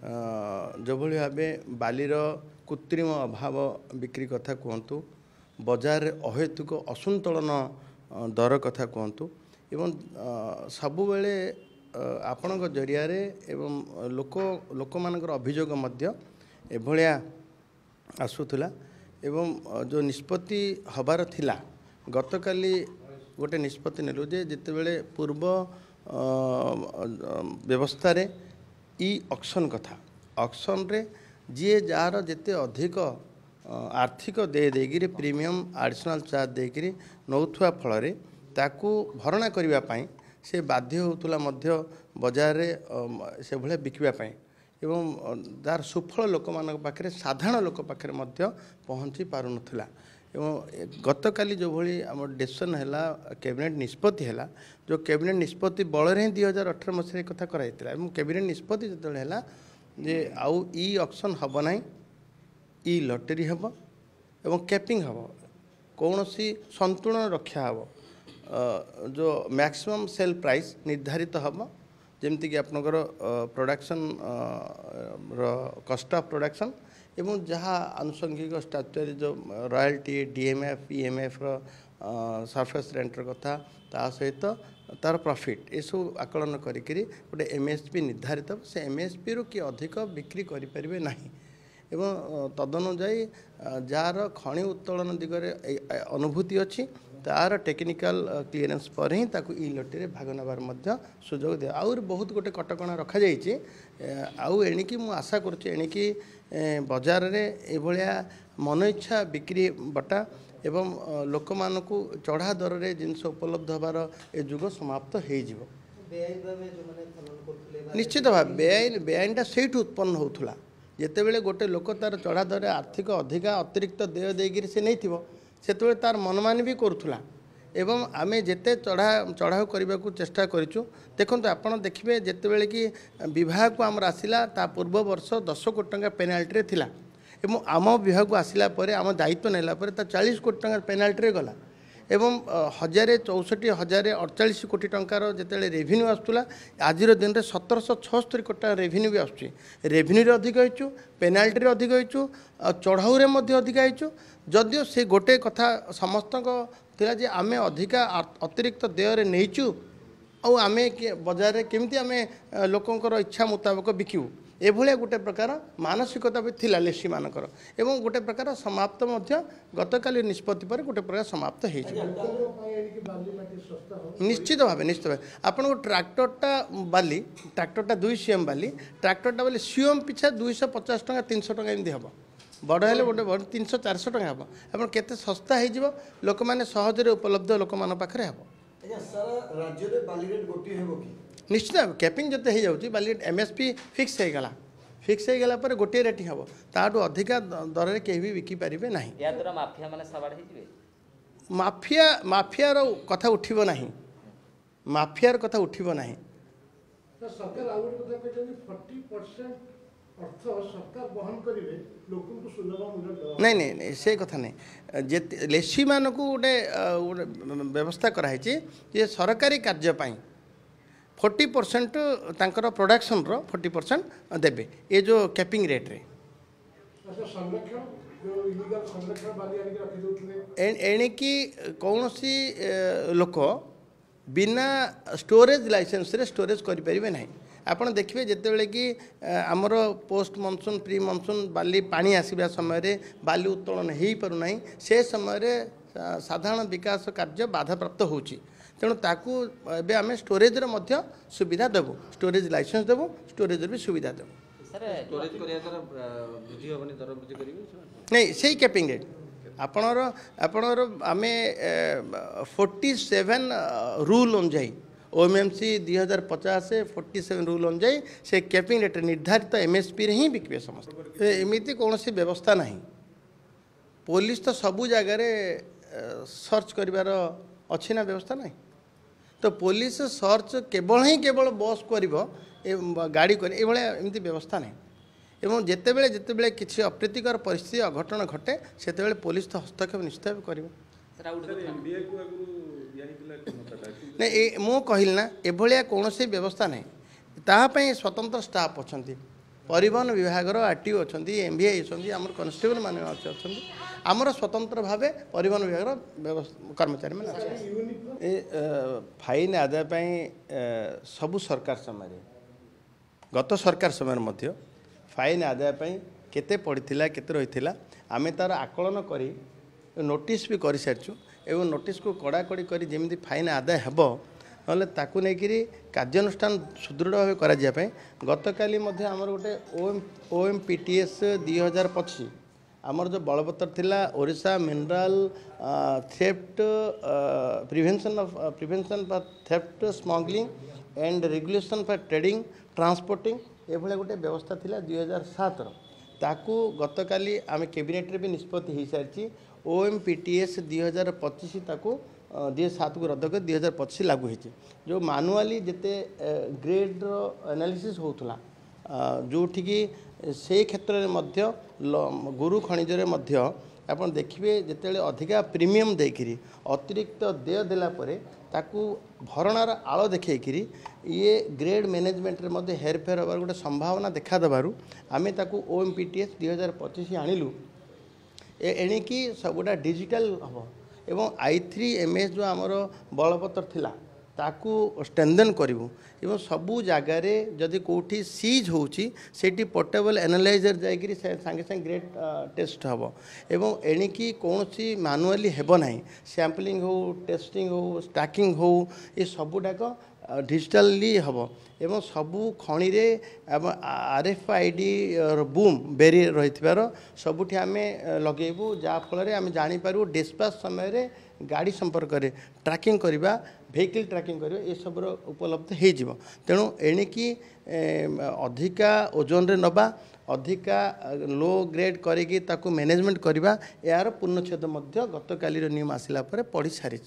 जो भाव बालीर कृत्रिम अभाव बिक्री कथा कहतु बजार अहेतुक असंतुलन दर कथा कहतु एवं सबु बेले आपण जरिया एवं लोक मानकर अभियोग मध्य एभलिया आसूला एवं जो निष्पत्ति हबार थिला गतकाली गोटे निष्पत्ति नेलु जे जितेबेले पूर्व व्यवस्था रे ई ऑक्शन कथा ऑक्शन रे जी जार जिते अधिक आर्थिक दे देगिरी प्रीमियम एडिशनल चार्ज देगिरी नौथुआ फल ताकू भरणा करबा पई से बाध्य होतुला मध्य बाजार रे से भले बिकबा पई एवं तार सुफल लोक मान पाखे साधारण लोक पाखे मध्य पहुँची पार नथिला एवं गतकाली जो भली आम डिसीजन है कैबिनेट निष्पत्ति है जो कैबिनेट निष्पत्ति बल ही 2018 मसीह कथा कराइला एवं कैबिनेट निष्पत्ति जो है जे आउ ई ऑक्शन हम ना ई लॉटरी हम एवं कैपिंग हम कौन सी संतुलन रक्षा हम जो मैक्सिमम सेल प्राइस निर्धारित हम जमती कि आपनकर प्रोडक्शन कस्ट ऑफ प्रोडक्शन एवं जहाँ आनुषंगिक स्टाचुरी जो रॉयल्टी डीएमएफ ईएमएफ सरफेस रेंटर कथा ता सहित तार प्रॉफिट ये सब आकलन करी गोटे एमएसपी निर्धारित से एमएसपी रु कि अधिक बिक्री करें ना एवं तदनुजाई जार खनि उत्तोलन दिगरे अनुभूति अच्छी तार टेक्निकल क्लीयरेंस पर ही ताकू ई लॉटरी भाग नबार मध्य सुजोग दे आउर बहुत गोटे कटकणा रखा जाइए आउ एणिकी मु आशा करुच्ची एणिकी बाजार रे एभलिया मन इच्छा बिक्री बटा एवं लोक मानकू चढ़ा दर रे जिनस उपलब्ध हबार ए जुग समाप्त हो जिवो निश्चित भाव बेआईनटा सेठू उत्पन्न होउथुला जेतेबेले गोटे लोक तार चढ़ा दर आर्थिक अधिका अतिरिक्त देय देगिरी से नहीं थिबो सेतबेले तार मनमानी भी करुथुला एवं आमे जेते चढ़ाऊ करने को चेष्टा करूँ देखो आपड़ देखिए जितेबले कि विवाह को आमर आसला ता पूर्व वर्ष 10 कोटी टंका पेनाल्टी थिला एवं आम विवाह को आसला आम दायित्व नेला 40 कोटी टंका पेनाल्टी गला एवं 1064,048 कोटी टंकार जिते रेभिन्यू आसूला आज दिन में 1776 कोटी टका रेभिन्यू भी आसूँ रेभिन्यू अधिक हो पेनाल्टी अधिक हो चढ़ाऊ अधिक हो जदियो से गोटे कथा समस्त थिला जे आमे अधिका अतिरिक्त देय नहींचु आमे बाजार केमती आमे लोकंकर इच्छा मुताबक बिकू एभलिया गोटे प्रकार मानसिकता भी थिला लेसी मानकर एवं गोटे प्रकार समाप्त मध्य गतकाली निष्पत्ति पर गोटे प्रकार समाप्त हो निश्चित भाव आपन ट्रैक्टरटा बाली ट्रैक्टरटा 2 सीएम बाली ट्रैक्टरटा बाली सीएम पिछा 250 टका 300 टका एमती हम बड़ हेले गोटे बड़ 300-400 टका हम आप केते सस्ता हो लोक मैंने सहजरे उपलब्ध लोक मान पाखे हम निश्चित कैपिंग जो हो जाऊँगी बाली एमएसपी फिक्स हो गला पर गोटे रेट हम ताठू अधिका दर में कहीं भी बिकी पारे ना माफियार कथा उठब ना माफियार कथा उठब ना नहीं से कथा नहीं लेसी मान को गोटे व्यवस्था कराई जे सरकारी कार्यपाई 40% तांकर प्रोडक्शन रो 40% देबे ये जो कैपिंग रेट रे एणिकी कौन सी लोक बिना स्टोरेज लाइसेंस रे स्टोरेज करें ना आपड़ देखिए जितेबले कि आमर पोस्ट मनसून प्री मनसून बाली पानी आसवा समय बाली उत्तोलन हो पारना से समय साधारण विकास कार्य बाधा प्राप्त होची तेणु ताकू एबे आमे स्टोरेज रे मध्य सुविधा देबो स्टोरेज लाइसेंस देबो स्टोरेज रे भी सुविधा देबो स्टोरेज करिया तर वृद्धि होबनी दर वृद्धि करिवे नहीं सेही कैपिंग रेट आपणर आमे 47 रूल अनुଯାयी ओएमएमसी 2050 से 47 रूल अनुଯାयी से कैपिंग रेट निर्धारित एमएसपी रे ही बिकबे समस्त एमिति कौन सी व्यवस्था नहीं पुलिस तो सबू जगार सर्च करिवार अच्छी ना व्यवस्था नहीं तो पुलिस सर्च केवल बस कर गाड़ी कर एमती व्यवस्था नहीं एवं जितेबले जितेबले किसी अप्रीतिकर परिस्थिति अघटन घटे से पुलिस तो हस्तक्षेप निश्चय कर नहीं मु कहल ना एभलिया कौन व्यवस्था नहीं तापाई स्वतंत्र स्टाफ अच्छा परिवहन विभाग आरटीओ अच्छा एमवीआई अच्छा आम कनेस्टेबल मान आमर स्वतंत्र भाव परिवहन विभाग कर्मचारी मैंने फाइन आदाय सबु सरकार समय गत सरकार समय फाइन आदाय केते पड़ता केते रही आम तार आकलन कर नोटिस भी कर सारी एवं नोटिस को कड़ाकड़ी कर जमी फाइन आदाय हेब ना ताकू नहीं कार्यानुष्ठान सुदृढ़ भाव कर गतकाली आमर गोटे OMPTS 2025 आमर जो बलपत्र थिला Odisha mineral theft prevention for theft smuggling and regulation for trading transporting ये गोटे व्यवस्था थिला 2007 ताकू गतकाली आम कैबिनेट रे भी निष्पत्ति हो सारी OMPTS 2025 ताकू 2007 को रद्द कर 2025 लागू होती जो मानुआली जिते ग्रेड एनालिसिस होता जो ठिकी से क्षेत्र में गुरु खनिजरे आप देखिए जिते अधिका प्रीमियम देकरी अतिरिक्त देय देला परे ताकू भरणार आड़ देखिए ये ग्रेड मैनेजमेंट रे हेरफेर होबार गोटे संभावना देखा देबारु आमे ताकू OMPTS 2025 आनिलु एणिकी सबुटा डिजिटल हम एवं I3MS जो आमर बलपत्र थिला ताकू स्ट्रेंथन करूँ एवं सबू जगार जदि कौटी सीज होची सेठी पोर्टेबल एनालाइजर जाकरी सांगे सांगे ग्रेड टेस्ट हम एवं एणिकी कौन सी मैनुअली हेब ना सैम्पलिंग हो टेस्टिंग हो स्टाकिंग हो ये सबूटाक डिजिटाली हम एवं सबू खणी रे RFID बूम बेरी रही सबुठी आम लगेबू जहाँफल आम जापर डिस्पाच समय गाड़ी संपर्क में ट्रैकिंग करवा वेहिकल ट्रैकिंग करवा ये सब उपलब्ध हो तेणु एणिकी अधिका ओजन रे नबा अधिका लो ग्रेड करी मैनेजमेंट करवा यार पूर्णछेद गतकाली नियम आसला पड़ी सारी।